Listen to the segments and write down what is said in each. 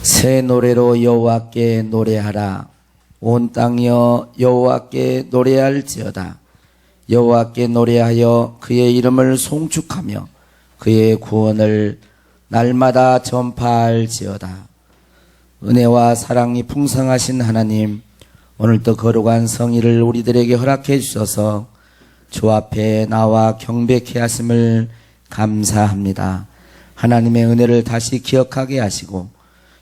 새 노래로 여호와께 노래하라. 온 땅이여 여호와께 노래할지어다. 여호와께 노래하여 그의 이름을 송축하며 그의 구원을 날마다 전파할지어다. 은혜와 사랑이 풍성하신 하나님, 오늘도 거룩한 성의를 우리들에게 허락해 주셔서 주 앞에 나와 경배케 하심을 감사합니다. 하나님의 은혜를 다시 기억하게 하시고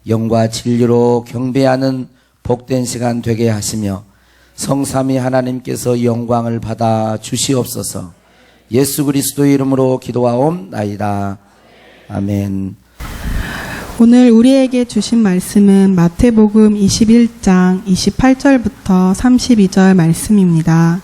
영과 진리로 경배하는 복된 시간 되게 하시며 성삼위 하나님께서 영광을 받아 주시옵소서. 예수 그리스도의 이름으로 기도하옵나이다. 아멘. 오늘 우리에게 주신 말씀은 마태복음 21장 28절부터 32절 말씀입니다.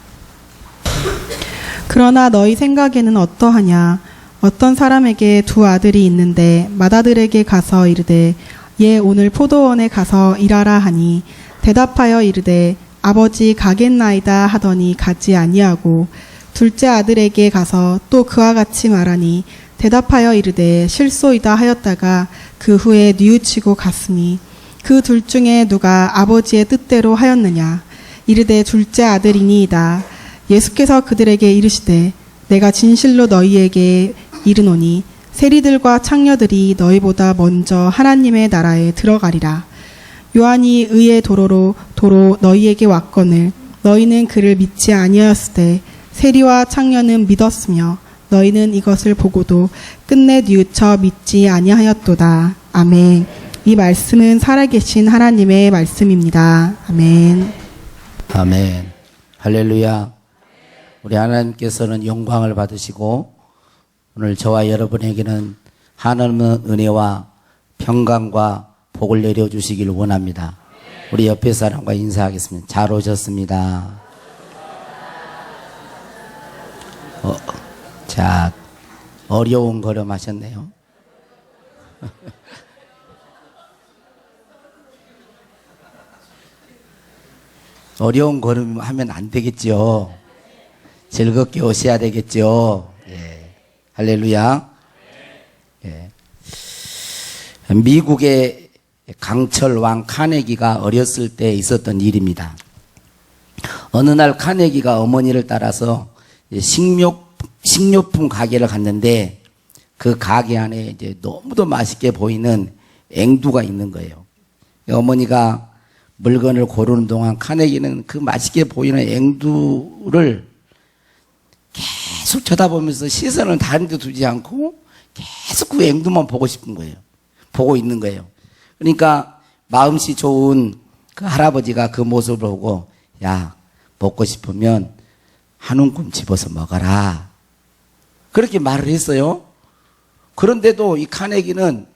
그러나 너희 생각에는 어떠하냐? 어떤 사람에게 두 아들이 있는데 맏아들에게 가서 이르되 얘 오늘 포도원에 가서 일하라 하니 대답하여 이르되 아버지 가겠나이다 하더니 가지 아니하고 둘째 아들에게 가서 또 그와 같이 말하니 대답하여 이르되 실소이다 하였다가 그 후에 뉘우치고 갔으니 그 둘 중에 누가 아버지의 뜻대로 하였느냐? 이르되 둘째 아들이니이다. 예수께서 그들에게 이르시되 내가 진실로 너희에게 이르노니 세리들과 창녀들이 너희보다 먼저 하나님의 나라에 들어가리라. 요한이 의의 도로 너희에게 왔거늘 너희는 그를 믿지 아니하였으되 세리와 창녀는 믿었으며 너희는 이것을 보고도 끝내 뉘우쳐 믿지 아니하였도다. 아멘. 이 말씀은 살아계신 하나님의 말씀입니다. 아멘. 아멘. 할렐루야. 우리 하나님께서는 영광을 받으시고 오늘 저와 여러분에게는 하나님의 은혜와 평강과 복을 내려주시길 원합니다. 우리 옆에 사람과 인사하겠습니다. 잘 오셨습니다. 자, 어려운 걸음 하셨네요. 어려운 걸음 하면 안 되겠죠. 즐겁게 오셔야 되겠죠. 예. 할렐루야. 예. 미국의 강철 왕 카네기가 어렸을 때 있었던 일입니다. 어느 날 카네기가 어머니를 따라서 식료품 가게를 갔는데 그 가게 안에 이제 너무도 맛있게 보이는 앵두가 있는 거예요. 어머니가 물건을 고르는 동안 카네기는 그 맛있게 보이는 앵두를 계속 쳐다보면서 시선을 다른 데 두지 않고 계속 그 앵두만 보고 싶은 거예요. 보고 있는 거예요. 그러니까 마음씨 좋은 그 할아버지가 그 모습을 보고 야, 먹고 싶으면 한 움큼 집어서 먹어라. 그렇게 말을 했어요. 그런데도 이 카네기는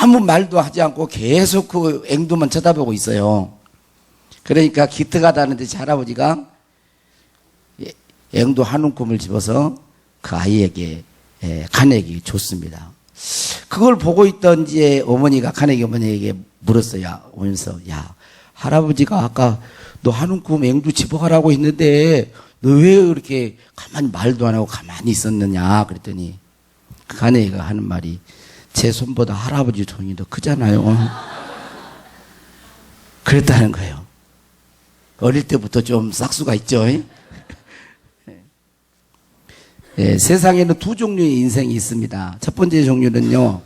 아무 말도 하지 않고 계속 그 앵두만 쳐다보고 있어요. 그러니까 기특가 다는 듯이 할아버지가 앵두 한 움큼을 집어서 그 아이에게 카네기 줬습니다. 그걸 보고 있던 이제 어머니가 카네기 어머니에게 물었어요. 오면서 야, 할아버지가 아까 너 한 움큼 앵두 집어가라고 했는데 너 왜 그렇게 가만히 말도 안 하고 가만히 있었느냐 그랬더니 그 카네기가 하는 말이 제 손보다 할아버지 손이 더 크잖아요. 그랬다는 거예요. 어릴 때부터 좀 싹수가 있죠. 예, 세상에는 두 종류의 인생이 있습니다. 첫 번째 종류는요,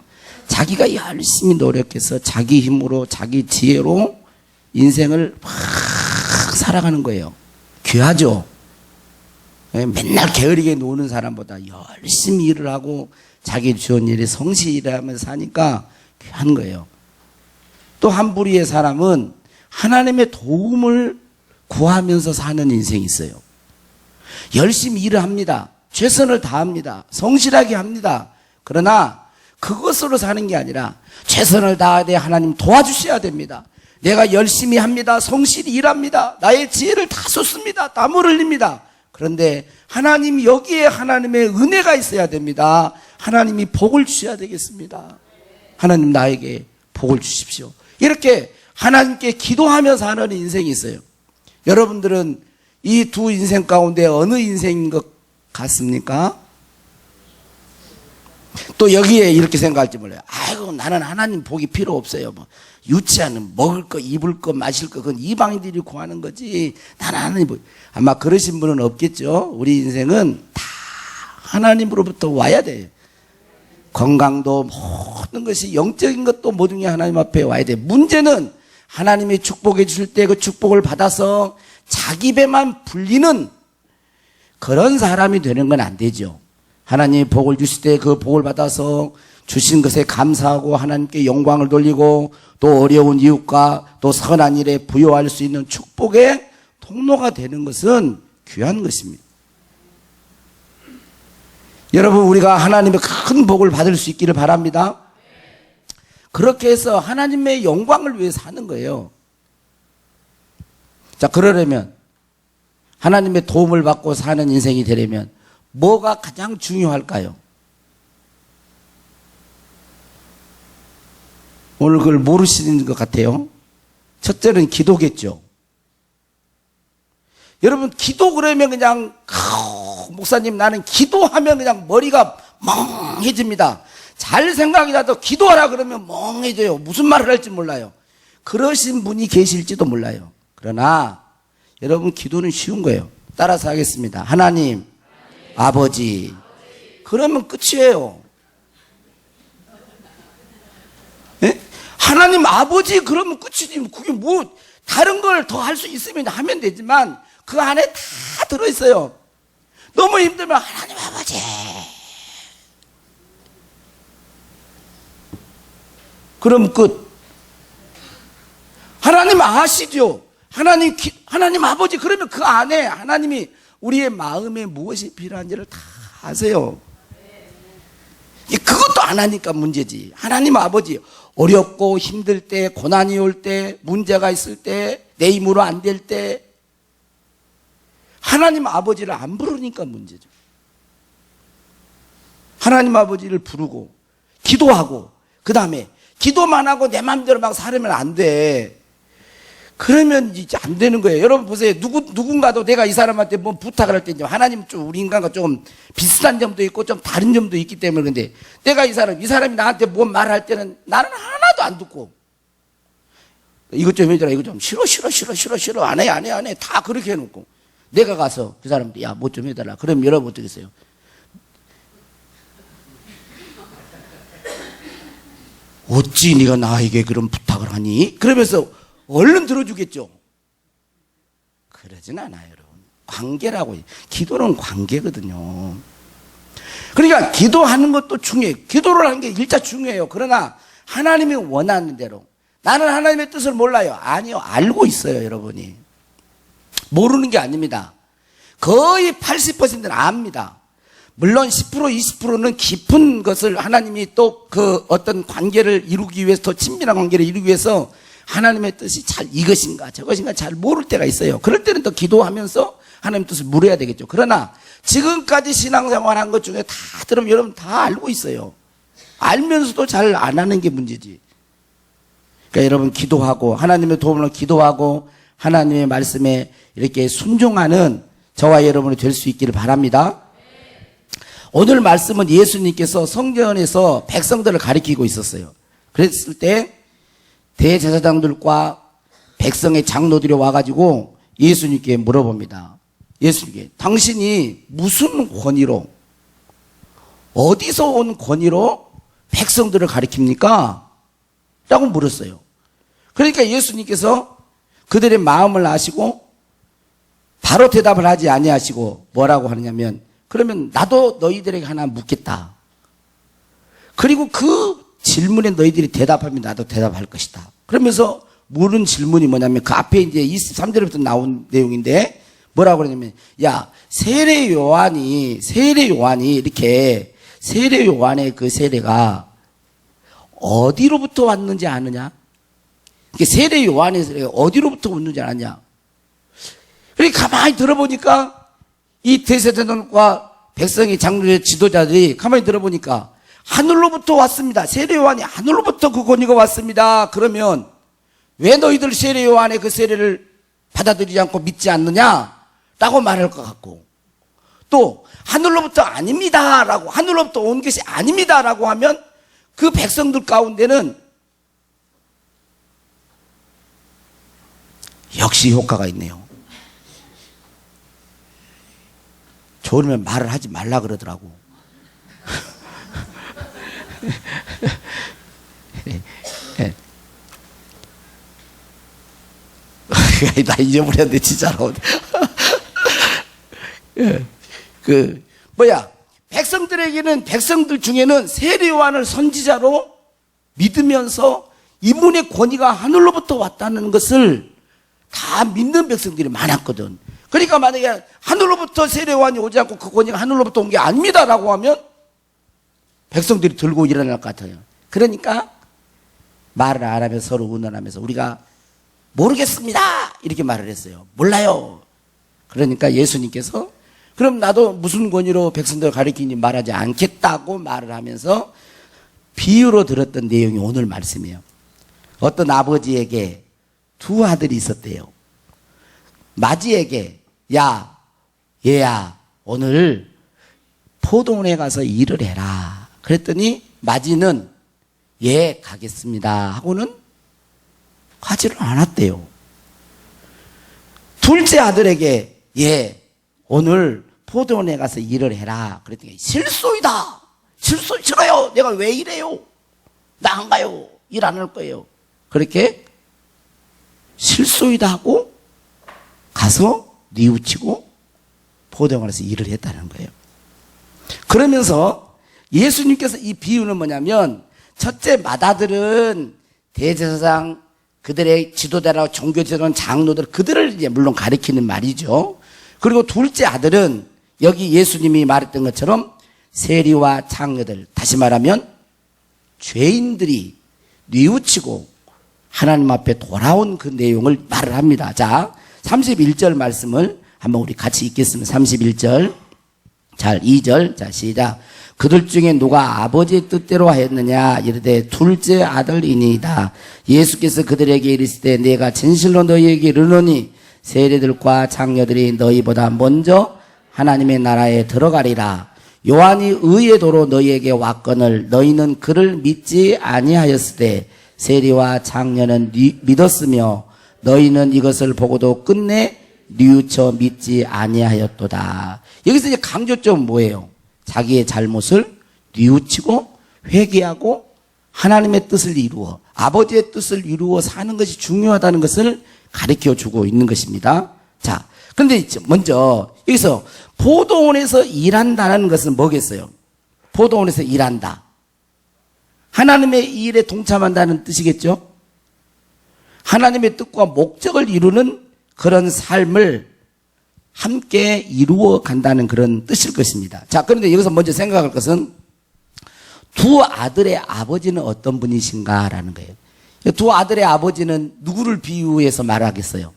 자기가 열심히 노력해서 자기 힘으로 자기 지혜로 인생을 막 살아가는 거예요. 귀하죠. 예, 맨날 게으르게 노는 사람보다 열심히 일을 하고 자기 주어진 일에 성실히 일하면서 사니까 귀한 거예요. 또 한 부류의 사람은 하나님의 도움을 구하면서 사는 인생이 있어요. 열심히 일을 합니다. 최선을 다합니다. 성실하게 합니다. 그러나 그것으로 사는 게 아니라 최선을 다해야 돼. 하나님 도와주셔야 됩니다. 내가 열심히 합니다. 성실히 일합니다. 나의 지혜를 다 쏟습니다. 땀을 흘립니다. 그런데 하나님 여기에 하나님의 은혜가 있어야 됩니다. 하나님이 복을 주셔야 되겠습니다. 하나님 나에게 복을 주십시오. 이렇게 하나님께 기도하면서 사는 인생이 있어요. 여러분들은 이 두 인생 가운데 어느 인생인 것 같습니까? 또 여기에 이렇게 생각할지 몰라요. 아이고, 나는 하나님 복이 필요 없어요. 뭐 유치하는 먹을 거, 입을 거, 마실 거, 그건 이방인들이 구하는 거지. 나는 하나님 복. 아마 그러신 분은 없겠죠. 우리 인생은 다 하나님으로부터 와야 돼요. 건강도 모든 것이 영적인 것도 모든 게 하나님 앞에 와야 돼. 문제는 하나님이 축복해 주실 때 그 축복을 받아서 자기 배만 불리는 그런 사람이 되는 건 안 되죠. 하나님이 복을 주실 때 그 복을 받아서 주신 것에 감사하고 하나님께 영광을 돌리고 또 어려운 이웃과 또 선한 일에 부여할 수 있는 축복의 통로가 되는 것은 귀한 것입니다. 여러분, 우리가 하나님의 큰 복을 받을 수 있기를 바랍니다. 그렇게 해서 하나님의 영광을 위해 사는 거예요. 자, 그러려면 하나님의 도움을 받고 사는 인생이 되려면 뭐가 가장 중요할까요? 오늘 그걸 모르시는 것 같아요. 첫째는 기도겠죠. 여러분, 기도 그러면 그냥 목사님 나는 기도하면 그냥 머리가 멍해집니다. 잘 생각이 나도 기도하라 그러면 멍해져요. 무슨 말을 할지 몰라요. 그러신 분이 계실지도 몰라요. 그러나 여러분, 기도는 쉬운 거예요. 따라서 하겠습니다. 하나님, 아버지. 그러면 끝이에요. 예? 하나님 아버지 그러면 끝이지. 그게 뭐 다른 걸 더 할 수 있으면 하면 되지만 그 안에 다 들어있어요. 너무 힘들면 하나님 아버지. 그럼 끝. 하나님 아시죠? 하나님 아버지 그러면 그 안에 하나님이 우리의 마음에 무엇이 필요한지를 다 아세요. 그것도 안 하니까 문제지. 하나님 아버지 어렵고 힘들 때, 고난이 올 때, 문제가 있을 때, 내 힘으로 안 될 때 하나님 아버지를 안 부르니까 문제죠. 하나님 아버지를 부르고 기도하고 그 다음에 기도만 하고 내 마음대로 막 살면 안 돼. 그러면 이제 안 되는 거예요. 여러분 보세요. 누군가도 내가 이 사람한테 뭐 부탁을 할 때 이제 하나님 좀 우리 인간과 조금 비슷한 점도 있고 좀 다른 점도 있기 때문에 근데 내가 이 사람이 나한테 뭐 말할 때는 나는 하나도 안 듣고 이것 좀 해줘라. 이거 좀 싫어. 안 해. 다 그렇게 해놓고 내가 가서 그 사람한테 야, 뭐 좀 해달라. 그럼 여러분 어떻겠어요? 어찌 네가 나에게 그런 부탁을 하니? 그러면서 얼른 들어주겠죠. 그러진 않아요, 여러분. 관계라고. 기도는 관계거든요. 그러니까 기도하는 것도 중요해요. 기도를 하는 게 일자 중요해요. 그러나 하나님이 원하는 대로. 나는 하나님의 뜻을 몰라요. 아니요, 알고 있어요, 여러분이. 모르는 게 아닙니다. 거의 80%는 압니다. 물론 10%, 20%는 깊은 것을 하나님이 또 그 어떤 관계를 이루기 위해서 더 친밀한 관계를 이루기 위해서 하나님의 뜻이 잘 이것인가 저것인가 잘 모를 때가 있어요. 그럴 때는 더 기도하면서 하나님의 뜻을 물어야 되겠죠. 그러나 지금까지 신앙생활 한 것 중에 다 들으면 여러분 다 알고 있어요. 알면서도 잘 안 하는 게 문제지. 그러니까 여러분 기도하고 하나님의 도움으로 기도하고 하나님의 말씀에 이렇게 순종하는 저와 여러분이 될 수 있기를 바랍니다. 오늘 말씀은 예수님께서 성전에서 백성들을 가리키고 있었어요. 그랬을 때 대제사장들과 백성의 장로들이 와가지고 예수님께 물어봅니다. 예수님께 당신이 무슨 권위로 어디서 온 권위로 백성들을 가리킵니까? 라고 물었어요. 그러니까 예수님께서 그들의 마음을 아시고 바로 대답을 하지 아니하시고 뭐라고 하느냐면 그러면 나도 너희들에게 하나 묻겠다. 그리고 그 질문에 너희들이 대답하면 나도 대답할 것이다. 그러면서 물은 질문이 뭐냐면 그 앞에 이제 23절부터 나온 내용인데 뭐라고 그러냐면 야, 세례 요한이 이렇게 세례 요한의 그 세례가 어디로부터 왔는지 아느냐? 세례 요한의 세례가 어디로부터 왔는지 아느냐? 그러니까 가만히 들어보니까 이 대제사장과 백성의 장로의 지도자들이 가만히 들어보니까 하늘로부터 왔습니다. 세례 요한이 하늘로부터 그 권위가 왔습니다. 그러면 왜 너희들 세례 요한의 그 세례를 받아들이지 않고 믿지 않느냐? 라고 말할 것 같고 또 하늘로부터 아닙니다라고, 하늘로부터 온 것이 아닙니다라고 하면 그 백성들 가운데는 역시 효과가 있네요. 좋으면 말을 하지 말라 그러더라고. 나 잊어버렸는데 진짜로. 백성들에게는, 백성들 중에는 세례 요한을 선지자로 믿으면서 이분의 권위가 하늘로부터 왔다는 것을 다 믿는 백성들이 많았거든. 그러니까 만약에 하늘로부터 세례 요한이 오지 않고 그 권위가 하늘로부터 온 게 아닙니다라고 하면 백성들이 들고 일어날 것 같아요. 그러니까 말을 안 하면 서로 의논하면서 우리가 모르겠습니다 이렇게 말을 했어요. 몰라요. 그러니까 예수님께서 그럼 나도 무슨 권위로 백성들을 가리키니 말하지 않겠다고 말을 하면서 비유로 들었던 내용이 오늘 말씀이에요. 어떤 아버지에게 두 아들이 있었대요. 마지에게 야 얘야 오늘 포도원에 가서 일을 해라 그랬더니 마지는 예 가겠습니다 하고는 가지를 않았대요. 둘째 아들에게 예 오늘 포도원에 가서 일을 해라 그랬더니 실소이다. 실소 싫어요. 내가 왜 이래요? 나 안 가요. 일 안 할 거예요. 그렇게 실소이다 하고 가서 뉘우치고 포도원에서 일을 했다는 거예요. 그러면서 예수님께서 이 비유는 뭐냐면 첫째 맏아들은 대제사장 그들의 지도자라고 종교지도자는 장로들 그들을 이제 물론 가리키는 말이죠. 그리고 둘째 아들은 여기 예수님이 말했던 것처럼 세리와 장로들 다시 말하면 죄인들이 뉘우치고 하나님 앞에 돌아온 그 내용을 말을 합니다. 자 31절 말씀을 한번 우리 같이 읽겠습니다. 31절 잘 2절 자 시작. 그들 중에 누가 아버지의 뜻대로 하였느냐 이르되 둘째 아들이니이다. 예수께서 그들에게 이르시되 내가 진실로 너희에게 이르노니 세리들과 장녀들이 너희보다 먼저 하나님의 나라에 들어가리라. 요한이 의의 도로 너희에게 왔거늘 너희는 그를 믿지 아니하였으되 세리와 장녀는 믿었으며 너희는 이것을 보고도 끝내 뉘우쳐 믿지 아니하였도다. 여기서 이제 강조점은 뭐예요? 자기의 잘못을 뉘우치고 회개하고 하나님의 뜻을 이루어 아버지의 뜻을 이루어 사는 것이 중요하다는 것을 가르쳐 주고 있는 것입니다. 자, 그런데 먼저 여기서 포도원에서 일한다는 것은 뭐겠어요? 포도원에서 일한다. 하나님의 일에 동참한다는 뜻이겠죠? 하나님의 뜻과 목적을 이루는 그런 삶을 함께 이루어 간다는 그런 뜻일 것입니다. 자, 그런데 여기서 먼저 생각할 것은 두 아들의 아버지는 어떤 분이신가라는 거예요. 두 아들의 아버지는 누구를 비유해서 말하겠어요?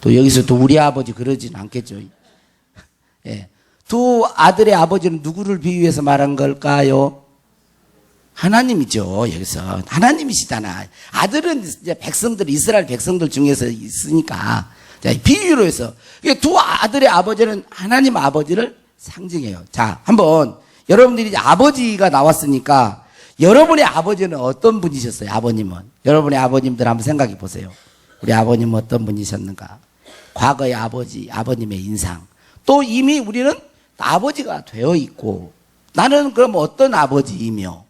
또 여기서 또 우리 아버지 그러지는 않겠죠. 예. 두 아들의 아버지는 누구를 비유해서 말한 걸까요? 하나님이죠. 여기서 하나님이시잖아. 아들은 이제 백성들 이스라엘 백성들 중에서 있으니까 자, 비유로 해서 두 아들의 아버지는 하나님 아버지를 상징해요. 자, 한번 여러분들이 이제 아버지가 나왔으니까 여러분의 아버지는 어떤 분이셨어요? 아버님은 여러분의 아버님들 한번 생각해 보세요. 우리 아버님은 어떤 분이셨는가? 과거의 아버님의 인상. 또 이미 우리는 아버지가 되어 있고 나는 그럼 어떤 아버지이며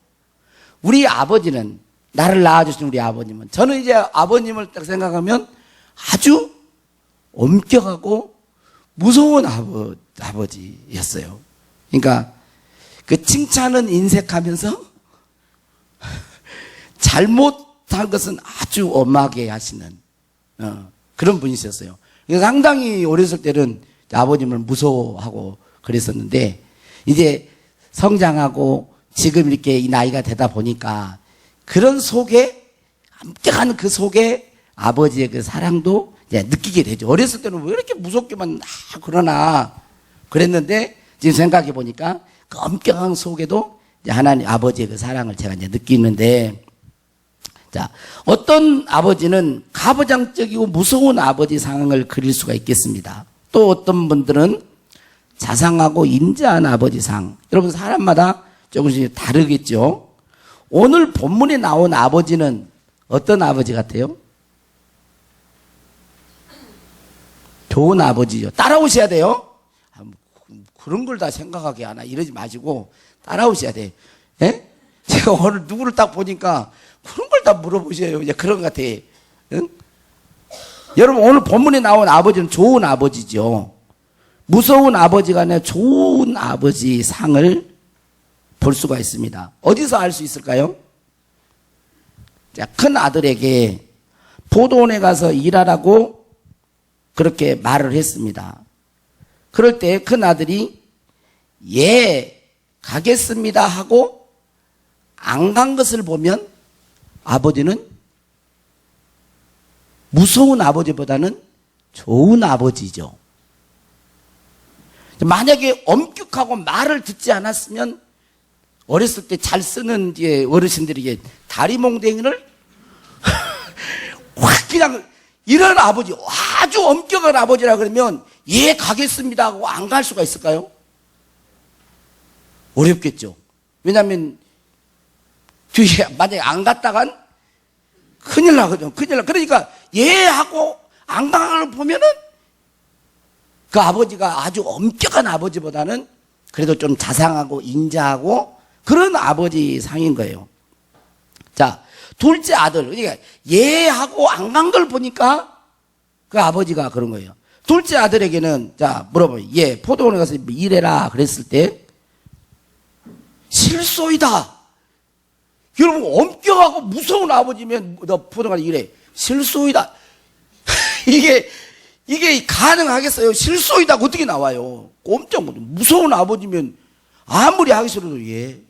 우리 아버지는 나를 낳아주신 우리 아버님은 저는 이제 아버님을 딱 생각하면 아주 엄격하고 무서운 아버지였어요. 그러니까 그 칭찬은 인색하면서 잘못한 것은 아주 엄하게 하시는 그런 분이셨어요. 그래서 상당히 어렸을 때는 아버님을 무서워하고 그랬었는데 이제 성장하고 지금 이렇게 이 나이가 되다 보니까 그런 속에 엄격한 그 속에 아버지의 그 사랑도 이제 느끼게 되죠. 어렸을 때는 왜 이렇게 무섭게만 그러나 그랬는데 지금 생각해 보니까 그 엄격한 속에도 이제 하나님 아버지의 그 사랑을 제가 이제 느끼는데 자, 어떤 아버지는 가부장적이고 무서운 아버지 상황을 그릴 수가 있겠습니다. 또 어떤 분들은 자상하고 인자한 아버지상. 여러분 사람마다 조금씩 다르겠죠. 오늘 본문에 나온 아버지는 어떤 아버지 같아요? 좋은 아버지죠. 따라오셔야 돼요. 그런 걸 다 생각하게 하나 이러지 마시고 따라오셔야 돼. 예? 제가 오늘 누구를 딱 보니까 그런 걸 다 물어보셔요. 이제 그런 것 같아. 응? 여러분 오늘 본문에 나온 아버지는 좋은 아버지죠. 무서운 아버지가 아니라 좋은 아버지 상을 볼 수가 있습니다. 어디서 알 수 있을까요? 자, 큰 아들에게 포도원에 가서 일하라고 그렇게 말을 했습니다. 그럴 때 큰 아들이 예, 가겠습니다 하고 안 간 것을 보면 아버지는 무서운 아버지보다는 좋은 아버지죠. 만약에 엄격하고 말을 듣지 않았으면 어렸을 때 잘 쓰는 이제 어르신들이 다리몽댕이를 확 그냥 이런 아버지, 아주 엄격한 아버지라 그러면 예 가겠습니다 하고 안 갈 수가 있을까요? 어렵겠죠. 왜냐하면 뒤에 만약에 안 갔다간 큰일 나거든요. 큰일 나. 그러니까 예 하고 안 가는 걸 보면은 그 아버지가 아주 엄격한 아버지보다는 그래도 좀 자상하고 인자하고 그런 아버지 상인 거예요. 자, 둘째 아들. 그러니까 예 하고 안 간 걸 보니까 그 아버지가 그런 거예요. 둘째 아들에게는 자, 물어봐요. 예, 포도원에 가서 일해라 그랬을 때 실소이다. 여러분 엄격하고 무서운 아버지면 너 포도원에 일해. 실소이다. 이게 가능하겠어요? 실소이다 어떻게 나와요? 꼼짝 못. 무서운 아버지면 아무리 하기 싫어도 예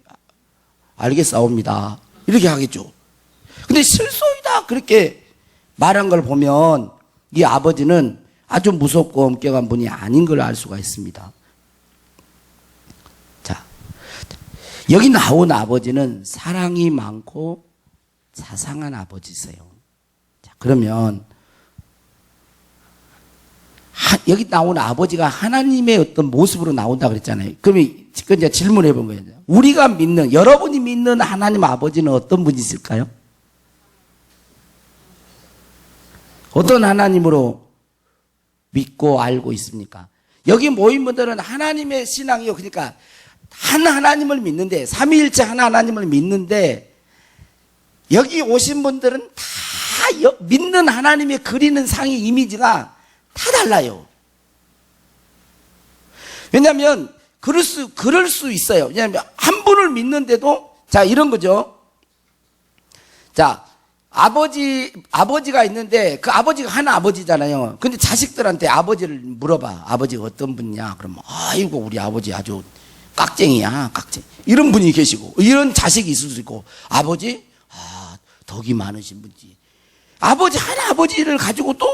알겠사옵니다 이렇게 하겠죠. 근데 실소이다 그렇게 말한 걸 보면 이 아버지는 아주 무섭고 엄격한 분이 아닌 걸 알 수가 있습니다. 자, 여기 나온 아버지는 사랑이 많고 자상한 아버지세요. 자, 그러면 여기 나온 아버지가 하나님의 어떤 모습으로 나온다 그랬잖아요. 그러면 이제 질문해 본 거예요. 우리가 믿는, 여러분이 믿는 하나님 아버지는 어떤 분이실까요? 어떤 하나님으로 믿고 알고 있습니까? 여기 모인 분들은 하나님의 신앙이요. 그러니까 한 하나님을 믿는데, 삼위일체 한 하나님을 믿는데, 여기 오신 분들은 다 믿는 하나님의 그리는 상의 이미지가 다 달라요. 왜냐하면 그럴 수 있어요. 왜냐하면 한 분을 믿는데도 자 이런 거죠. 자 아버지가 있는데 그 아버지가 한 아버지잖아요. 근데 자식들한테 아버지를 물어봐. 아버지가 어떤 분이냐? 그러면 아이고 우리 아버지 아주 깍쟁이야, 깍쟁이. 이런 분이 계시고 이런 자식이 있을 수 있고 아버지 덕이 많으신 분이지. 아버지 한 아버지를 가지고 또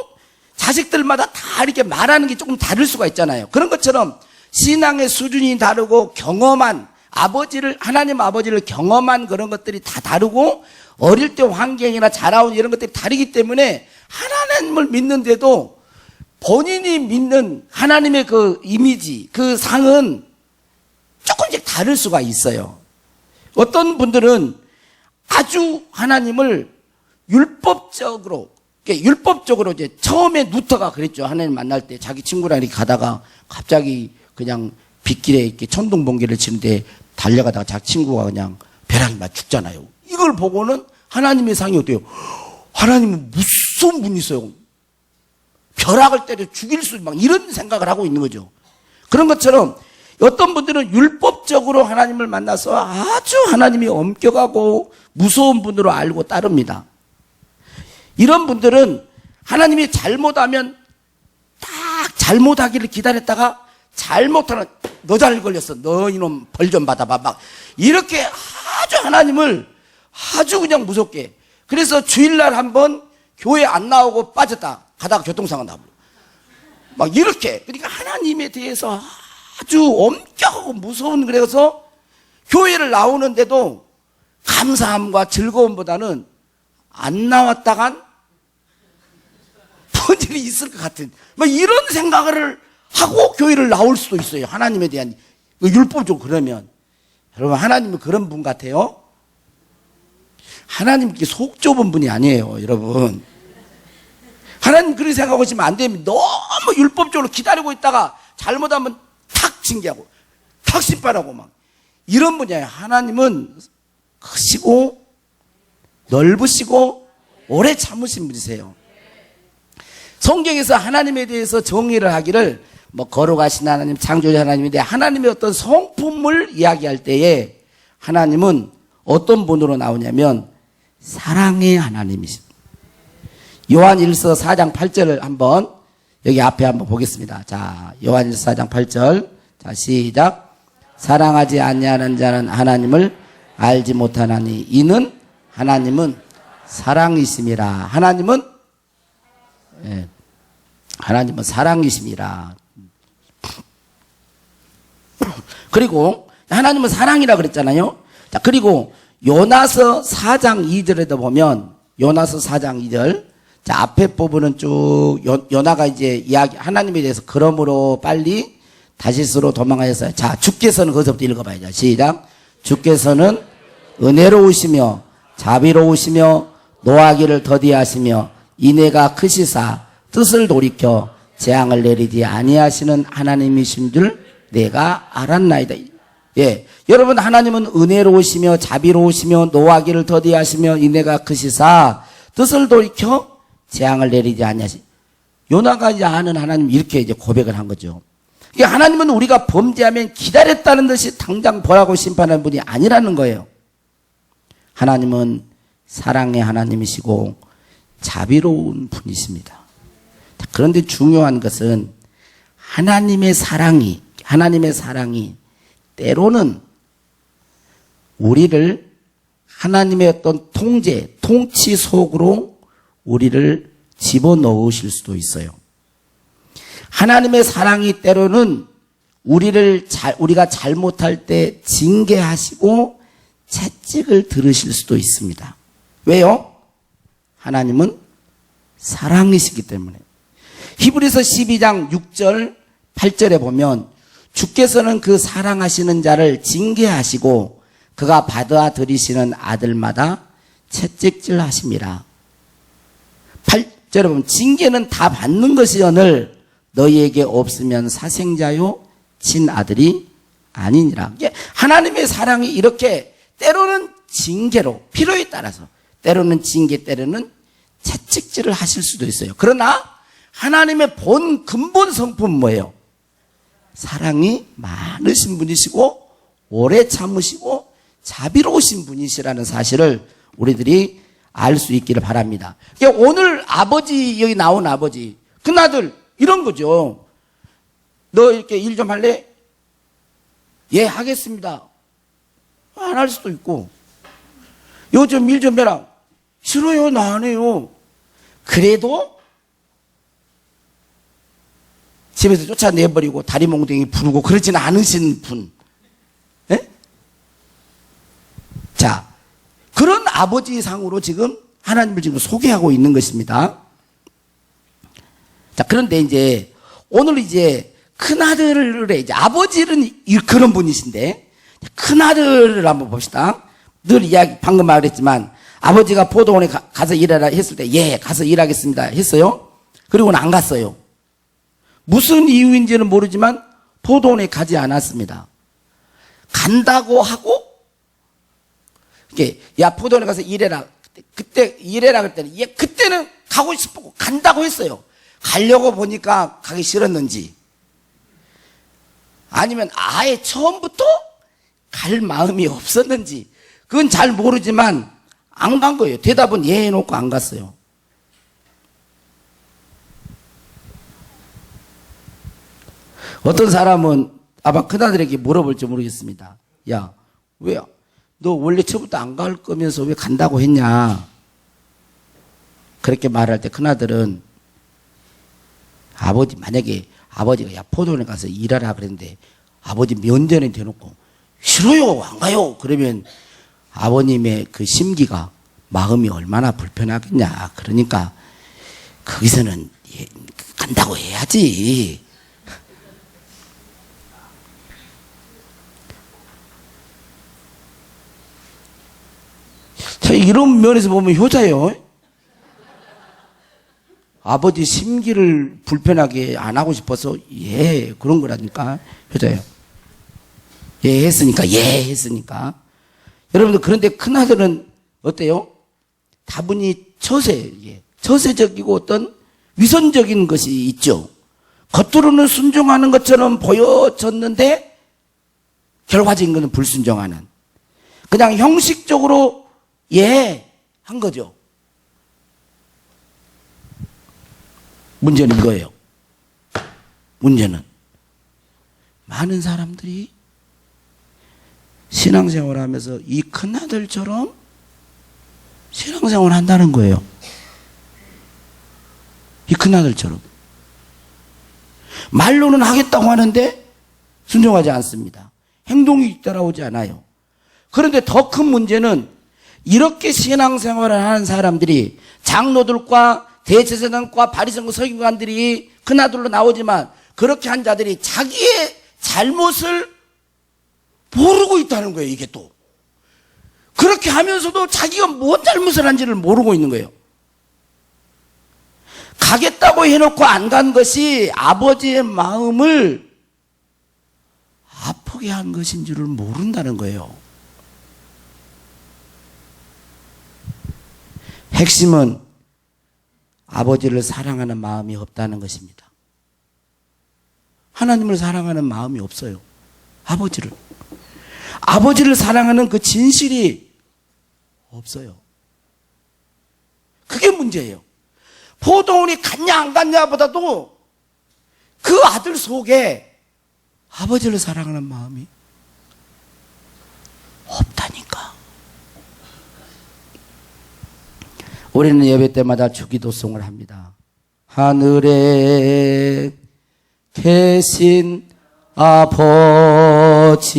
자식들마다 다 이렇게 말하는 게 조금 다를 수가 있잖아요. 그런 것처럼 신앙의 수준이 다르고 경험한 하나님 아버지를 경험한 그런 것들이 다 다르고 어릴 때 환경이나 자라온 이런 것들이 다르기 때문에 하나님을 믿는데도 본인이 믿는 하나님의 그 이미지, 그 상은 조금씩 다를 수가 있어요. 어떤 분들은 아주 하나님을 율법적으로 이제 처음에 루터가 그랬죠. 하나님 만날 때 자기 친구랑 이렇게 가다가 갑자기 그냥 빗길에 이렇게 천둥번개를 치는데 달려가다가 자기 친구가 그냥 벼락이 맞 죽잖아요. 이걸 보고는 하나님의 상이 어때요? 하나님은 무슨 분이세요? 벼락을 때려 죽일 수 막 이런 생각을 하고 있는 거죠. 그런 것처럼 어떤 분들은 율법적으로 하나님을 만나서 아주 하나님이 엄격하고 무서운 분으로 알고 따릅니다. 이런 분들은 하나님이 잘못하면 딱 잘못하기를 기다렸다가 잘못하는 너 잘 걸렸어. 너 이놈 벌 좀 받아봐. 막 이렇게 아주 하나님을 아주 그냥 무섭게. 그래서 주일날 한번 교회 안 나오고 빠졌다. 가다가 교통사고 나고. 막 이렇게. 그러니까 하나님에 대해서 아주 엄격하고 무서운 그래서 교회를 나오는데도 감사함과 즐거움보다는 안 나왔다간 본질이 있을 것 같은 뭐 이런 생각을 하고 교회를 나올 수도 있어요. 하나님에 대한 율법적으로 그러면. 여러분, 하나님은 그런 분 같아요? 하나님께 속 좁은 분이 아니에요, 여러분. 하나님 그렇게 생각하시면 안 됩니다. 너무 율법적으로 기다리고 있다가 잘못하면 탁 징계하고 탁 심판하고 막 이런 분이에요. 하나님은 크시고 넓으시고 오래 참으신 분이세요. 성경에서 하나님에 대해서 정의를 하기를 거룩하신 하나님, 창조자 하나님에 대해 하나님의 어떤 성품을 이야기할 때에 하나님은 어떤 분으로 나오냐면 사랑의 하나님이십니다. 요한 1서 4장 8절을 한번 여기 앞에 한번 보겠습니다. 자, 요한 1서 4장 8절. 자, 시작. 사랑하지 아니하는 자는 하나님을 알지 못하나니 이는 하나님은 사랑이심이라. 하나님은 사랑이심이라. 그리고 하나님은 사랑이라 그랬잖아요. 자, 그리고 요나서 4장 2절에도 보면 요나서 4장 2절. 자, 앞에 부분은 쭉 요나가 이제 이야기 하나님에 대해서 그러므로 빨리 다시스로 도망하였어요. 자, 주께서는 거기서부터 읽어봐야죠. 시작. 주께서는 은혜로우시며 자비로우시며 노하기를 더디하시며 인애가 크시사 뜻을 돌이켜 재앙을 내리지 아니하시는 하나님이신 줄 내가 알았나이다. 예, 여러분, 하나님은 은혜로우시며 자비로우시며 노하기를 더디하시며 인애가 크시사 뜻을 돌이켜 재앙을 내리지 아니하시. 요나가 이제 아는 하나님 이렇게 이제 고백을 한 거죠. 이게 하나님은 우리가 범죄하면 기다렸다는 듯이 당장 벌하고 심판하는 분이 아니라는 거예요. 하나님은 사랑의 하나님이시고 자비로운 분이십니다. 그런데 중요한 것은 하나님의 사랑이 때로는 우리를 하나님의 어떤 통치 속으로 우리를 집어넣으실 수도 있어요. 하나님의 사랑이 때로는 우리가 잘못할 때 징계하시고 채찍을 들으실 수도 있습니다. 왜요? 하나님은 사랑이시기 때문에. 히브리서 12장 6절 8절에 보면 주께서는 그 사랑하시는 자를 징계하시고 그가 받아들이시는 아들마다 채찍질 하심이라. 8절에 보면 징계는 다 받는 것이오늘 너희에게 없으면 사생자요 친아들이 아니니라. 하나님의 사랑이 이렇게 때로는 징계로 필요에 따라서 때로는 징계 때로는 채찍질을 하실 수도 있어요. 그러나 하나님의 근본 성품은 뭐예요? 사랑이 많으신 분이시고 오래 참으시고 자비로우신 분이시라는 사실을 우리들이 알 수 있기를 바랍니다. 오늘 아버지, 여기 나온 아버지, 큰아들 이런 거죠. 너 이렇게 일 좀 할래? 예, 하겠습니다. 안 할 수도 있고, 요즘 일 좀 해라. 싫어요, 나 안 해요. 그래도 집에서 쫓아내버리고 다리몽둥이 부르고 그러지는 않으신 분. 예? 자, 그런 아버지 상으로 지금 하나님을 지금 소개하고 있는 것입니다. 자, 그런데 이제 오늘 이제 큰아들의 이제 아버지는 그런 분이신데 큰아들을 한번 봅시다. 늘 이야기 방금 말했지만 아버지가 포도원에 가서 일하라 했을 때 예, 가서 일하겠습니다 했어요. 그리고는 안 갔어요. 무슨 이유인지는 모르지만 포도원에 가지 않았습니다. 간다고 하고 이게 야 포도원에 가서 일해라. 그때 일해라 그랬더니 예, 그때는 가고 싶고 간다고 했어요. 가려고 보니까 가기 싫었는지 아니면 아예 처음부터 갈 마음이 없었는지 그건 잘 모르지만 안 간 거예요. 대답은 예 해놓고 안 갔어요. 어떤 사람은 아마 큰아들에게 물어볼지 모르겠습니다. 야, 왜 너 원래 처음부터 안 갈 거면서 왜 간다고 했냐? 그렇게 말할 때 큰아들은 만약에 아버지가 야 포도원에 가서 일하라 그랬는데 아버지 면전에 대놓고 싫어요, 안 가요. 그러면 아버님의 그 심기가 마음이 얼마나 불편하겠냐. 그러니까 거기서는 예, 간다고 해야지. 자, 이런 면에서 보면 효자예요. 아버지 심기를 불편하게 안 하고 싶어서 예 그런 거라니까 효자예요. 예 했으니까 예 했으니까. 여러분들 그런데 큰아들은 어때요? 다분히 처세적이고 어떤 위선적인 것이 있죠. 겉으로는 순종하는 것처럼 보여졌는데 결과적인 것은 불순종하는. 그냥 형식적으로 예 한 거죠. 문제는 이거예요. 문제는 많은 사람들이 신앙생활을 하면서 이 큰아들처럼 신앙생활을 한다는 거예요. 이 큰아들처럼. 말로는 하겠다고 하는데 순종하지 않습니다. 행동이 따라오지 않아요. 그런데 더 큰 문제는 이렇게 신앙생활을 하는 사람들이 장로들과 대제사장과 바리새인과 서기관들이 큰아들로 나오지만 그렇게 한 자들이 자기의 잘못을 모르고 있다는 거예요. 이게 또 그렇게 하면서도 자기가 뭔 잘못을 한지를 모르고 있는 거예요. 가겠다고 해놓고 안 간 것이 아버지의 마음을 아프게 한 것인 줄을 모른다는 거예요. 핵심은 아버지를 사랑하는 마음이 없다는 것입니다. 하나님을 사랑하는 마음이 없어요. 아버지를 사랑하는 그 진실이 없어요. 그게 문제예요. 포도원이 갔냐 안 갔냐보다도 그 아들 속에 아버지를 사랑하는 마음이 없다니까. 우리는 예배 때마다 주기도송을 합니다. 하늘에 계신 아버지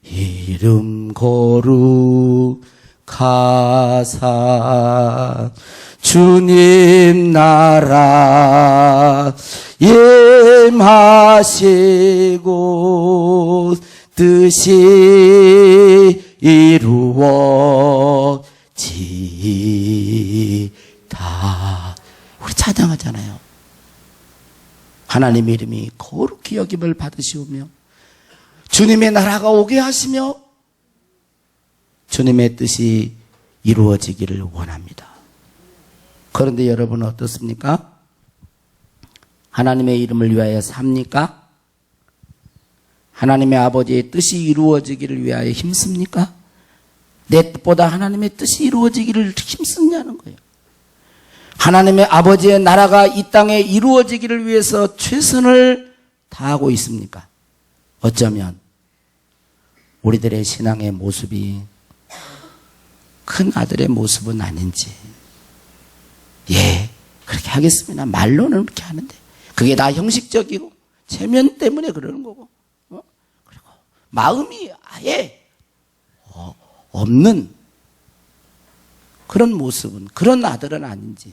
이름 거룩하사 주님 나라 임하시고 뜻이 이루어지다. 우리 찬양하잖아요. 하나님의 이름이 거룩히 여김을 받으시오며 주님의 나라가 오게 하시며 주님의 뜻이 이루어지기를 원합니다. 그런데 여러분은 어떻습니까? 하나님의 이름을 위하여 삽니까? 하나님의 아버지의 뜻이 이루어지기를 위하여 힘씁니까? 내 뜻보다 하나님의 뜻이 이루어지기를 힘쓰냐는 거예요. 하나님의 아버지의 나라가 이 땅에 이루어지기를 위해서 최선을 다하고 있습니까? 어쩌면 우리들의 신앙의 모습이 큰 아들의 모습은 아닌지. 예, 그렇게 하겠습니다. 말로는 그렇게 하는데 그게 다 형식적이고 체면 때문에 그러는 거고, 그리고 마음이 아예 없는 그런 모습은, 그런 아들은 아닌지.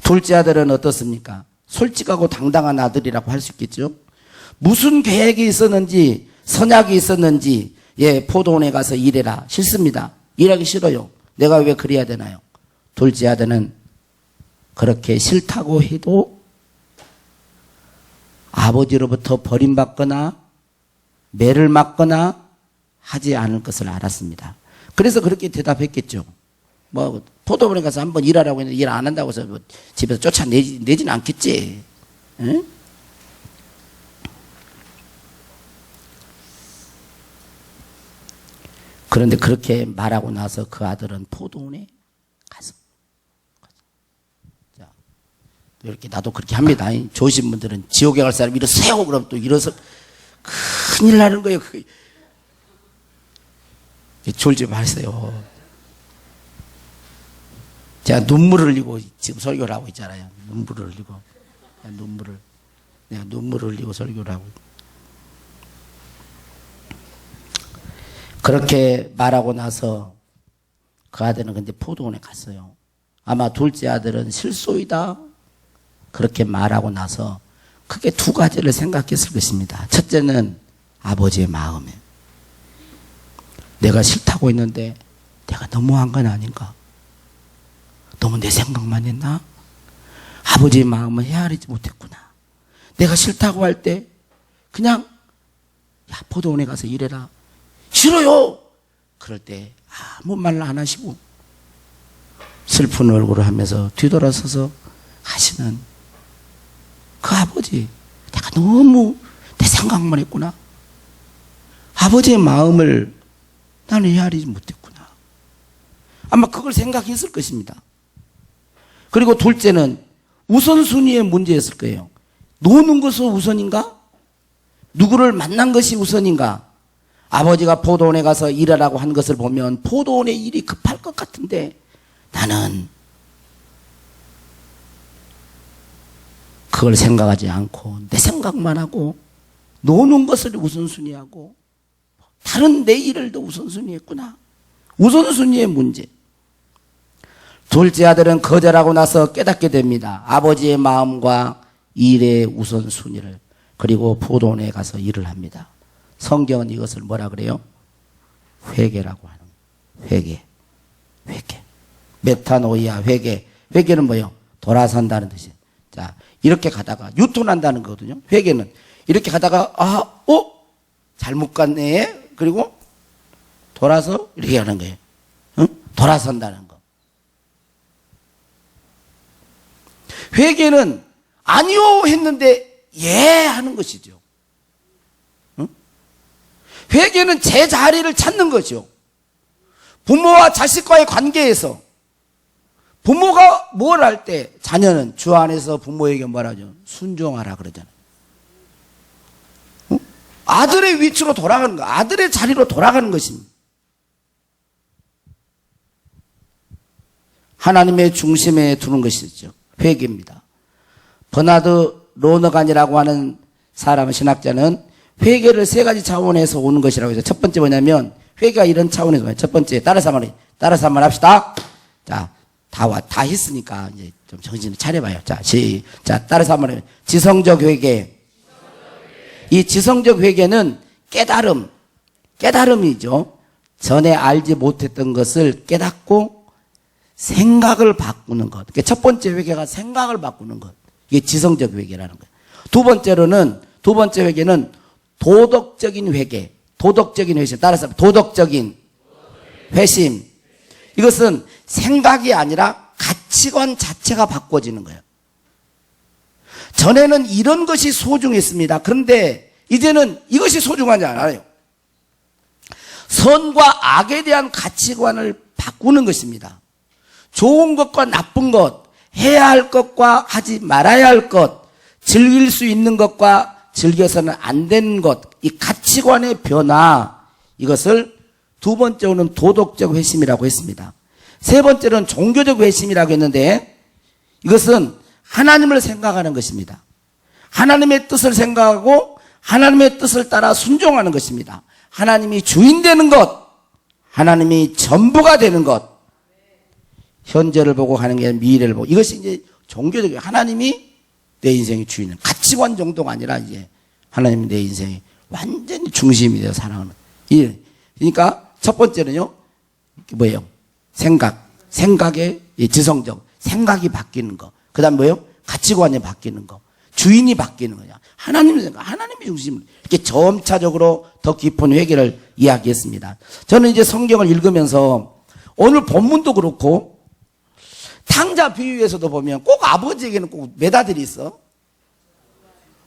둘째 아들은 어떻습니까? 솔직하고 당당한 아들이라고 할 수 있겠죠. 무슨 계획이 있었는지, 선약이 있었는지, 예, 포도원에 가서 일해라. 싫습니다. 일하기 싫어요. 내가 왜 그래야 되나요? 둘째 아들은 그렇게 싫다고 해도 아버지로부터 버림받거나 매를 맞거나 하지 않을 것을 알았습니다. 그래서 그렇게 대답했겠죠. 뭐 포도원에 가서 한번 일하라고 했는데 일 안 한다고 해서 뭐 집에서 쫓아내지는 않겠지. 응? 그런데 그렇게 말하고 나서 그 아들은 포도원에 가서, 자, 이렇게 나도 그렇게 합니다. 좋으신 분들은 지옥에 갈 사람 일어서요. 그럼 또 일어서 큰일 나는 거예요. 졸지 마세요. 제가 눈물을 흘리고 지금 설교를 하고 있잖아요. 눈물을 흘리고. 내가 눈물을 흘리고 설교를 하고. 그렇게 말하고 나서 그 아들은 근데 포도원에 갔어요. 아마 둘째 아들은 실소이다. 그렇게 말하고 나서 크게 두 가지를 생각했을 것입니다. 첫째는 아버지의 마음이에요. 내가 싫다고 했는데 내가 너무한 건 아닌가? 너무 내 생각만 했나? 아버지의 마음을 헤아리지 못했구나. 내가 싫다고 할 때 그냥 야, 포도원에 가서 일해라. 싫어요. 그럴 때 아무 말 안 하시고 슬픈 얼굴을 하면서 뒤돌아서서 하시는 그 아버지, 내가 너무 내 생각만 했구나. 아버지의 마음을 나는 헤아리지 못했구나. 아마 그걸 생각했을 것입니다. 그리고 둘째는 우선순위의 문제였을 거예요. 노는 것이 우선인가? 누구를 만난 것이 우선인가? 아버지가 포도원에 가서 일하라고 한 것을 보면 포도원의 일이 급할 것 같은데 나는 그걸 생각하지 않고 내 생각만 하고 노는 것을 우선순위하고 다른 내 일을 더 우선순위했구나. 우선순위의 문제. 둘째 아들은 거절하고 나서 깨닫게 됩니다. 아버지의 마음과 일의 우선순위를. 그리고 포도원에 가서 일을 합니다. 성경은 이것을 뭐라 그래요? 회개라고 하는 거예요. 회개. 회개. 메타노이아 회개. 회개는 뭐예요? 돌아선다는 뜻이에요. 자, 이렇게 가다가 유턴한다는 거거든요. 회개는 이렇게 가다가 잘못 갔네. 그리고 돌아서 이렇게 하는 거예요. 응? 돌아선다는 거. 회개는 아니요 했는데 예 하는 것이죠. 응? 회개는 제 자리를 찾는 거죠. 부모와 자식과의 관계에서 부모가 뭘 할 때 자녀는 주 안에서 부모에게 뭐라죠? 순종하라 그러잖아요. 응? 아들의 위치로 돌아가는 거, 아들의 자리로 돌아가는 것입니다. 하나님의 중심에 두는 것이죠. 회개입니다. 버나드 로너간이라고 하는 사람 신학자는 회개를 세 가지 차원에서 오는 것이라고 해서 첫 번째 뭐냐면 회개가 이런 차원에서 와요. 첫 번째 따라서 한번 합시다. 자, 다 했으니까 이제 좀 정신을 차려봐요. 자, 따라서 한번 해요. 지성적 회개. 이 지성적 회개는 깨달음이죠. 전에 알지 못했던 것을 깨닫고 생각을 바꾸는 것. 그러니까 첫 번째 회개가 생각을 바꾸는 것. 이게 지성적 회개라는 거예요. 두 번째 회개는 도덕적인 회개. 도덕적인 회심. 따라서 도덕적인 회심. 이것은 생각이 아니라 가치관 자체가 바꿔지는 거예요. 전에는 이런 것이 소중했습니다. 그런데 이제는 이것이 소중하지 않아요. 선과 악에 대한 가치관을 바꾸는 것입니다. 좋은 것과 나쁜 것, 해야 할 것과 하지 말아야 할 것, 즐길 수 있는 것과 즐겨서는 안 되는 것, 이 가치관의 변화, 이것을 두 번째로는 도덕적 회심이라고 했습니다. 세 번째로는 종교적 회심이라고 했는데 이것은 하나님을 생각하는 것입니다. 하나님의 뜻을 생각하고 하나님의 뜻을 따라 순종하는 것입니다. 하나님이 주인 되는 것, 하나님이 전부가 되는 것, 현재를 보고 하는 게 미래를 보고, 이것이 이제 종교적, 하나님이 내 인생의 주인은 가치관 정도가 아니라 이제 하나님이 내 인생의 완전히 중심이 되어 살아가는. 그러니까 첫 번째는요, 뭐예요? 생각의 지성적, 생각이 바뀌는 거. 그 다음 뭐예요? 가치관이 바뀌는 거. 주인이 바뀌는 거냐. 하나님의 생각, 하나님의 중심을 이렇게 점차적으로 더 깊은 회개를 이야기했습니다. 저는 이제 성경을 읽으면서 오늘 본문도 그렇고 탕자 비유에서도 보면 꼭 아버지에게는 꼭 몇 아들이 있어?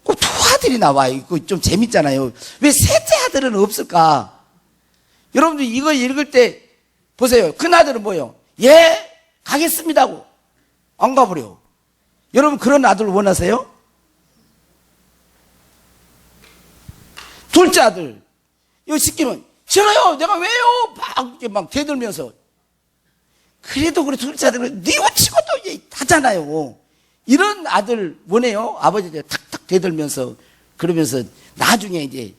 꼭 두 아들이 나와요. 이거 좀 재밌잖아요. 왜 셋째 아들은 없을까? 여러분들 이거 읽을 때 보세요. 큰 아들은 뭐예요? 예, 가겠습니다 하고 안 가버려. 여러분 그런 아들 원하세요? 둘째 아들 이거 시키면 싫어요. 내가 왜요? 막 대들면서. 그래도 그래 둘째 아들은 뉘우치고도 하잖아요. 이런 아들 원해요? 아버지한테 탁탁 대들면서 그러면서 나중에 이제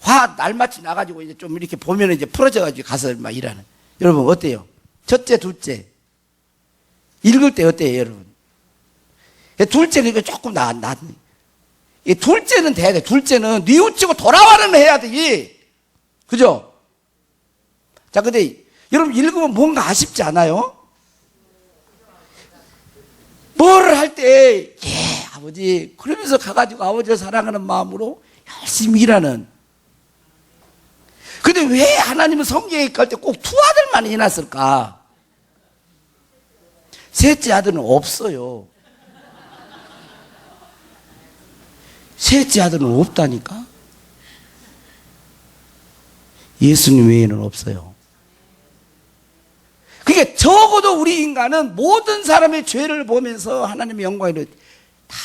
화 날마치 나가지고 이제 좀 이렇게 보면 이제 풀어져가지고 가서 막 일하는. 여러분 어때요? 첫째, 둘째. 읽을 때 어때요, 여러분? 둘째는 이거 조금 낫네. 둘째는 돼야 돼. 둘째는 뉘우치고 돌아와는 해야 돼. 그죠? 자, 근데 여러분 읽으면 뭔가 아쉽지 않아요? 뭐를 할 때, 아버지, 그러면서 가가지고 아버지를 사랑하는 마음으로 열심히 일하는. 근데 왜 하나님은 성경에 갈 때 꼭 두 아들만 해놨을까? 셋째 아들은 없어요. 셋째 아들은 없다니까? 예수님 외에는 없어요. 그러니까 적어도 우리 인간은 모든 사람의 죄를 보면서 하나님의 영광을 다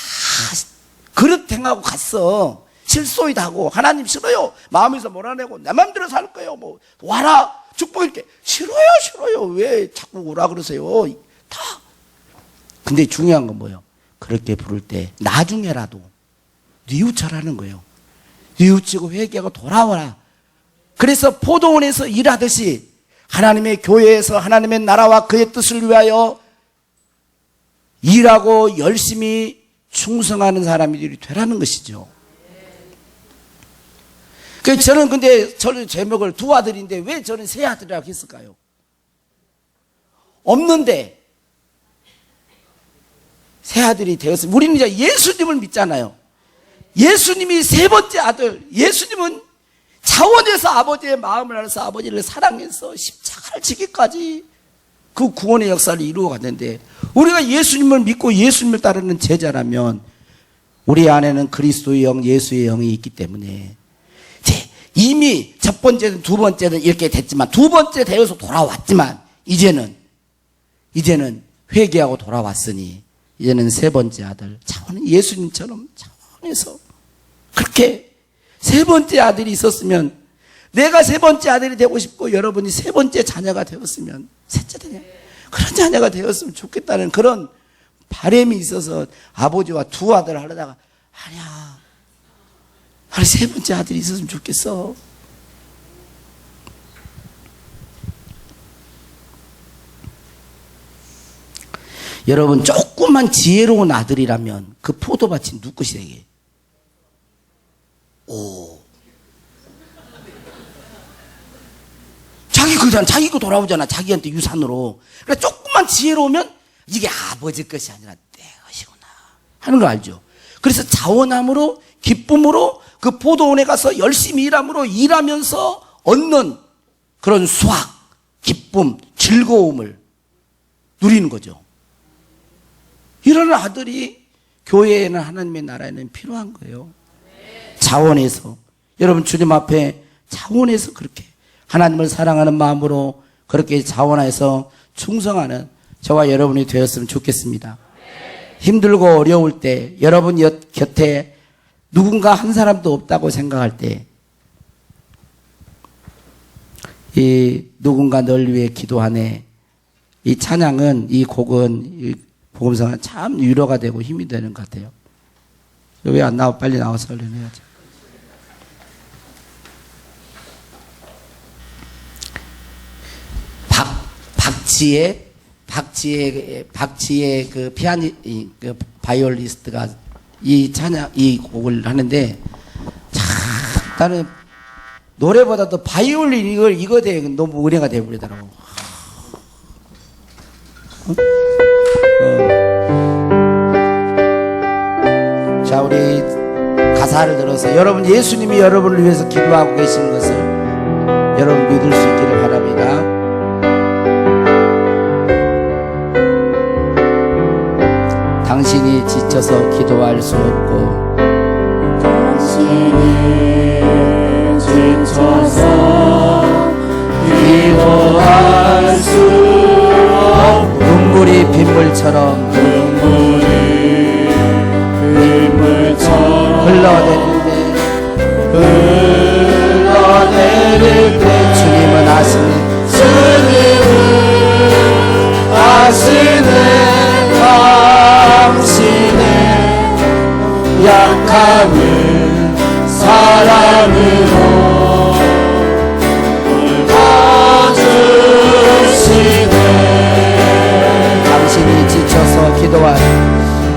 그릇 행하고 갔어. 실소이다 하고 하나님 싫어요. 마음에서 몰아내고 내 마음대로 살 거예요. 뭐 와라 축복할게. 싫어요. 왜 자꾸 오라 그러세요? 다. 근데 중요한 건 뭐예요? 그렇게 부를 때 나중에라도 뉘우쳐라는 거예요. 뉘우치고 회개하고 돌아와라. 그래서 포도원에서 일하듯이 하나님의 교회에서 하나님의 나라와 그의 뜻을 위하여 일하고 열심히 충성하는 사람들이 되라는 것이죠. 저는 근데 저는 제목을 두 아들인데 왜 저는 세 아들이라고 했을까요? 없는데 세 아들이 되었습니다. 우리는 이제 예수님을 믿잖아요. 예수님이 세 번째 아들, 예수님은 차원에서 아버지의 마음을 알아서 아버지를 사랑해서 십자가를 지기까지 그 구원의 역사를 이루어 갔는데, 우리가 예수님을 믿고 예수님을 따르는 제자라면 우리 안에는 그리스도의 영, 예수의 영이 있기 때문에 이미 첫 번째든 두 번째든 이렇게 됐지만, 두 번째 되어서 돌아왔지만 이제는 회개하고 돌아왔으니 이제는 세 번째 아들 차원은 예수님처럼 차원에서 그렇게 세 번째 아들이 있었으면, 내가 세 번째 아들이 되고 싶고 여러분이 세 번째 자녀가 되었으면, 셋째 자녀 그런 자녀가 되었으면 좋겠다는 그런 바람이 있어서 아버지와 두 아들을 하려다가 아니야, 아니 세 번째 아들이 있었으면 좋겠어. 여러분 조금만 지혜로운 아들이라면 그 포도밭이 누구 것이에요? 자기 거 돌아오잖아. 자기한테 유산으로. 그러니까 조금만 지혜로우면 이게 아버지 것이 아니라 내 것이구나 하는 거 알죠? 그래서 자원함으로 기쁨으로 그 포도원에 가서 열심히 일하면서 얻는 그런 수확, 기쁨, 즐거움을 누리는 거죠. 이런 아들이 교회에는, 하나님의 나라에는 필요한 거예요. 자원해서, 여러분 주님 앞에 자원해서 그렇게 하나님을 사랑하는 마음으로 그렇게 자원해서 충성하는 저와 여러분이 되었으면 좋겠습니다. 힘들고 어려울 때, 여러분 곁에 누군가 한 사람도 없다고 생각할 때, 이 누군가 널 위해 기도하네, 이 찬양은, 이 곡은, 이 복음성은 참 위로가 되고 힘이 되는 것 같아요. 왜 안 나와? 빨리 나와서 얼른 해야죠. 박지의 그 그 바이올리스트가 이 찬양, 이 곡을 하는데, 참, 나는 노래보다도 바이올린 이거 너무 은혜가 되어버리더라고. 자, 우리 가사를 들어서 여러분, 예수님이 여러분을 위해서 기도하고 계시는 것을 여러분 믿을 수 있기를 바랍니다. 당신이 지쳐서 기도할 수 없고, 당신이 지쳐서 기도할 수 없고, 눈물이 빗물처럼 흘러내릴 때 주님은 아시네 당신의 약함을 사랑으로 돌봐주시네. 당신이 지쳐서 기도할,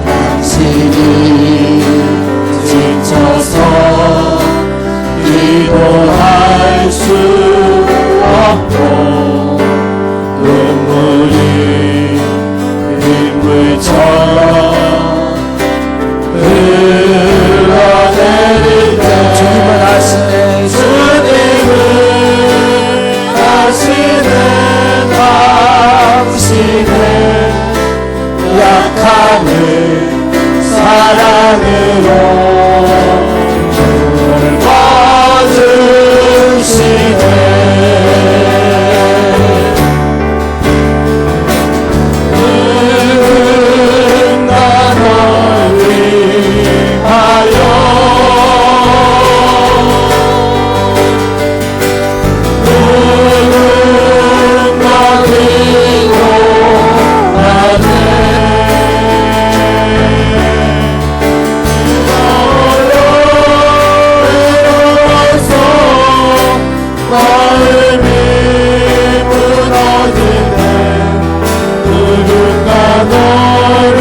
당신이 지쳐서 기도할 수 없고, 당신의 약함을 사랑으로 돌봐주시네. 누군가 널 위하여 누군가 기도하네. 마음이 무너지네. 누군가 너를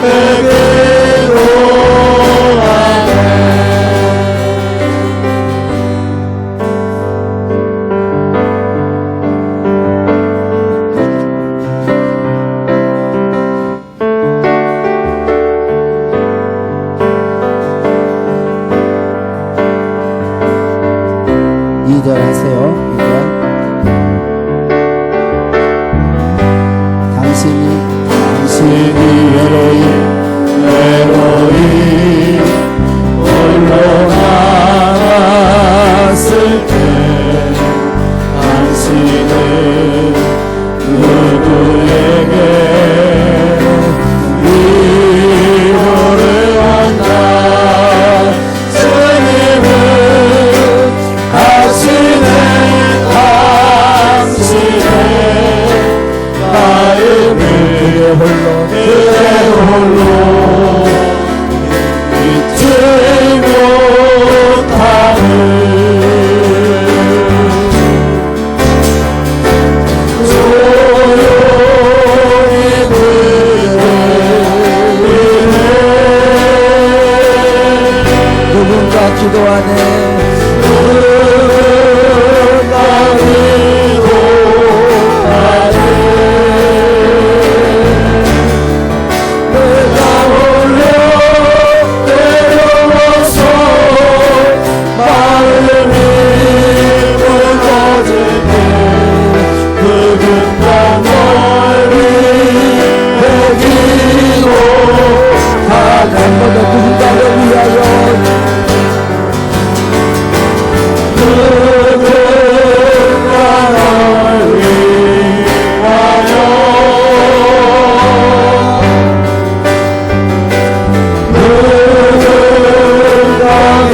베기로 하네. 이절 하세요. 2절. 당신이 외로이 홀로 남았을 때 당신은 누구에게 위로를 한다. 주님은 당신의 마음을 그대 홀로 잊지 못하는 조용히 부르네. 누군가 기도하네. 누군가 기도하네. 내가 홀로 내려와서 마음이 무너질 때 누군가 널 베기고 한 번 더 누군가를 위하여 누군가 널 위하여 누군가 기도하네.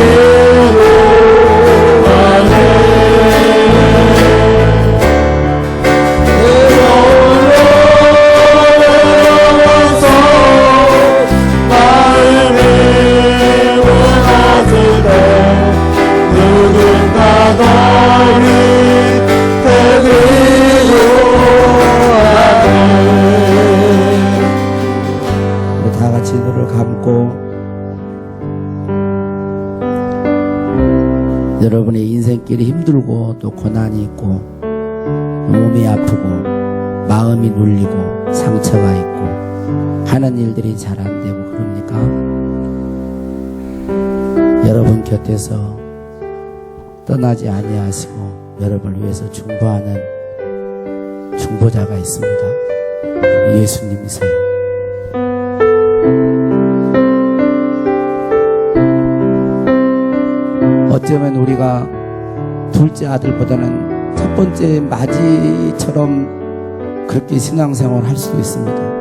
내가 홀로 내려와서 마음이 무너질 때 누군가 너를 데리고 하네. 우리 다 같이 눈을 감고 여러분의 인생길이 힘들고 또 고난이 있고 몸이 아프고 마음이 눌리고 상처가 있고 하는 일들이 잘 안 되고 그럽니까? 여러분 곁에서 떠나지 아니하시고 여러분을 위해서 중보하는 중보자가 있습니다. 예수님이세요. 어쩌면 우리가 둘째 아들보다는 첫 번째 마지처럼 그렇게 신앙생활을 할 수도 있습니다.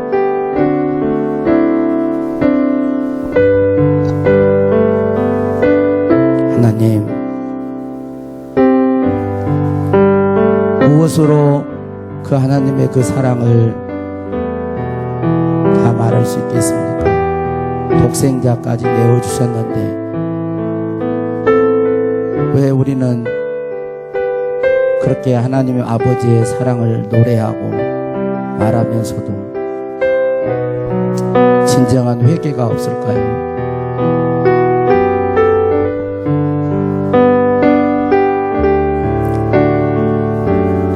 하나님, 무엇으로 그 하나님의 그 사랑을 다 말할 수 있겠습니까? 독생자까지 내어주셨는데 왜 우리는 그렇게 하나님의 아버지의 사랑을 노래하고 말하면서도 진정한 회개가 없을까요?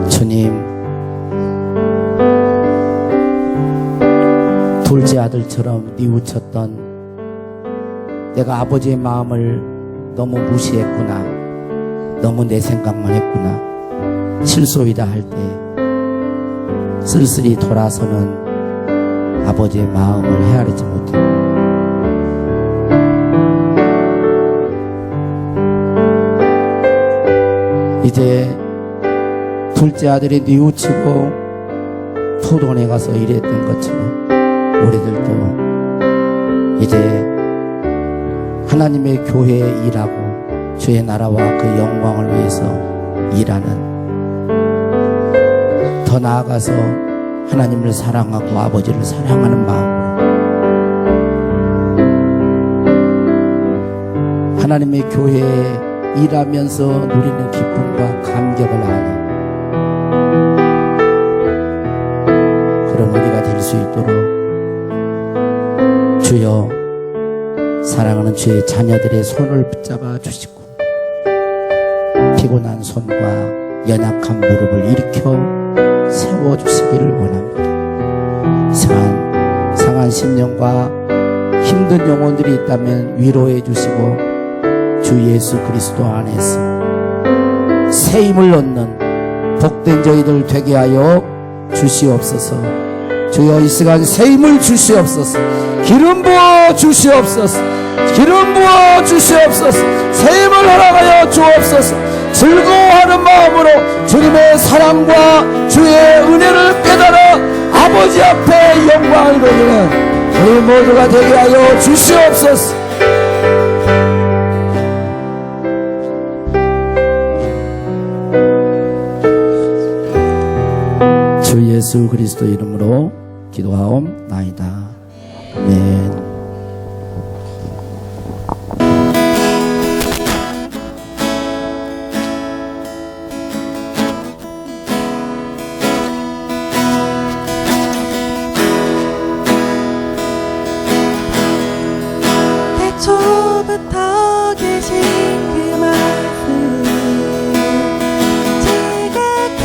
주님, 둘째 아들처럼 뉘우쳤던 내가 아버지의 마음을 너무 무시했구나. 너무 내 생각만 했구나. 실소이다 할 때 쓸쓸히 돌아서는 아버지의 마음을 헤아리지 못합니다. 이제 둘째 아들이 뉘우치고 포도원에 가서 일했던 것처럼 우리들도 이제 하나님의 교회에 일하고 주의 나라와 그 영광을 위해서 일하는, 더 나아가서 하나님을 사랑하고 아버지를 사랑하는 마음으로 하나님의 교회에 일하면서 누리는 기쁨과 감격을 아는 그런 우리가 될 수 있도록 주여, 사랑하는 주의 자녀들의 손을 붙잡아 주시고 피곤한 손과 연약한 무릎을 일으켜 세워주시기를 원합니다. 상한 심령과 힘든 영혼들이 있다면 위로해 주시고 주 예수 그리스도 안에서 새 힘을 얻는 복된 저희들 되게 하여 주시옵소서. 주여, 이 시간 새 힘을 주시옵소서. 기름 부어 주시옵소서. 기름 부어 주시옵소서. 새 힘을 허락하여 주옵소서. 즐거워하는 마음으로 주님의 사랑과 주의 은혜를 깨달아 아버지 앞에 영광을 돌리는 우리 모두가 되게 하여 주시옵소서. 주 예수 그리스도 이름으로 기도하옵나이다. 아멘. 태초부터 계신 그 말씀 지극히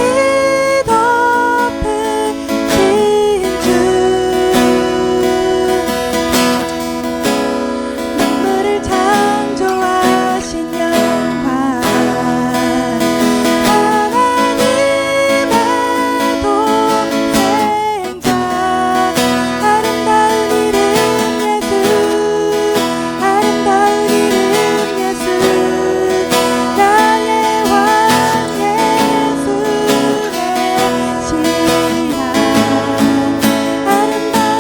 높으신 주, 만물을 창조하신 영광 하나님의 동생자, 아름다운 이름 예수, 아름다운 이름 예수, 나의 왕 예수 메시아, 아름다운 이름 예수,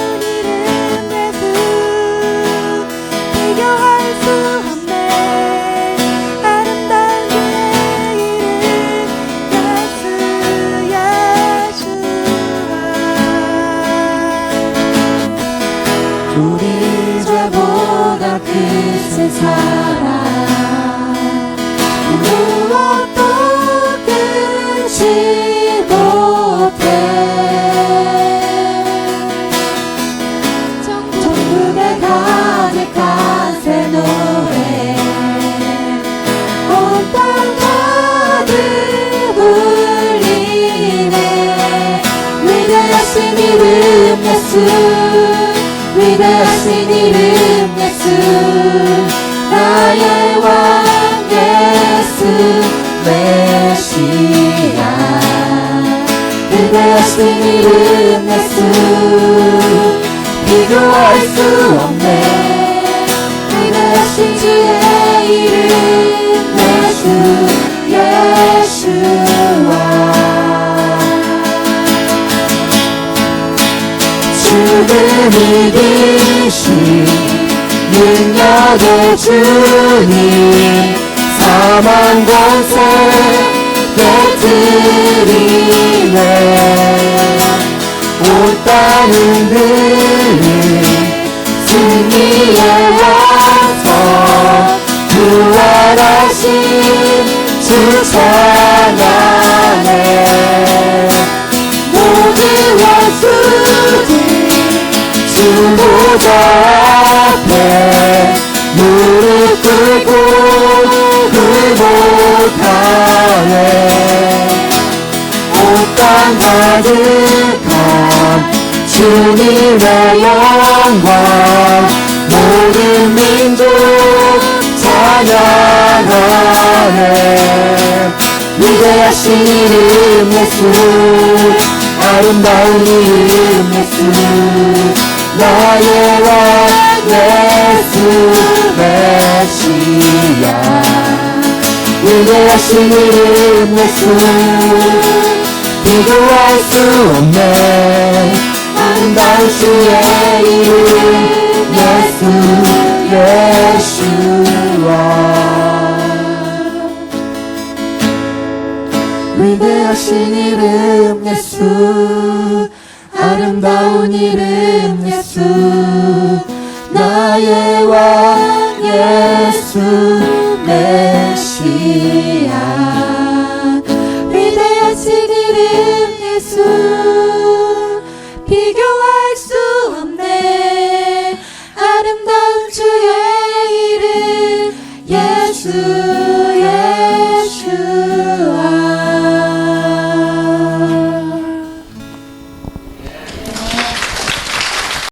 비교할 수 없네. 아름다운 그의 이름 예수, 예수아. 우리 죄보다 크신 사랑, 무엇도 끊지 못해. 천국에 가득한 새 노래, 온 땅 가득 울리네. 위대하신 이름 예수, 위대하신 이름 예수, 나의 왕 예수 메시아, 위대하신 이름 예수, 비교할 수 없네. 위대하신 주의 이름 예수, 예수아. 죽음을 이기신 능력의 주님, 사망 권세 깨뜨리네. 온 땅은 흔들린 승리의 왕성, 부활하신 주 찬양해. 모든 원수들 주 보좌 앞에 무릎 꿇고 굴복하네. 온 땅 가득한 주님의 영광, 모든 민족 찬양하네. 위대하신 이름 예수, 아름다운 이름 예수 나의 왕 예수 메시아 위대하신 이름 예수 비교할 수 없네 아름다운 주의 이름 예수 예수와 위대하신 이름 예수 아름다운 이름 예수 나의 왕 예수 메시아 위대하신 이름 예수 비교할 수 없네 아름다운 주의 이름 예수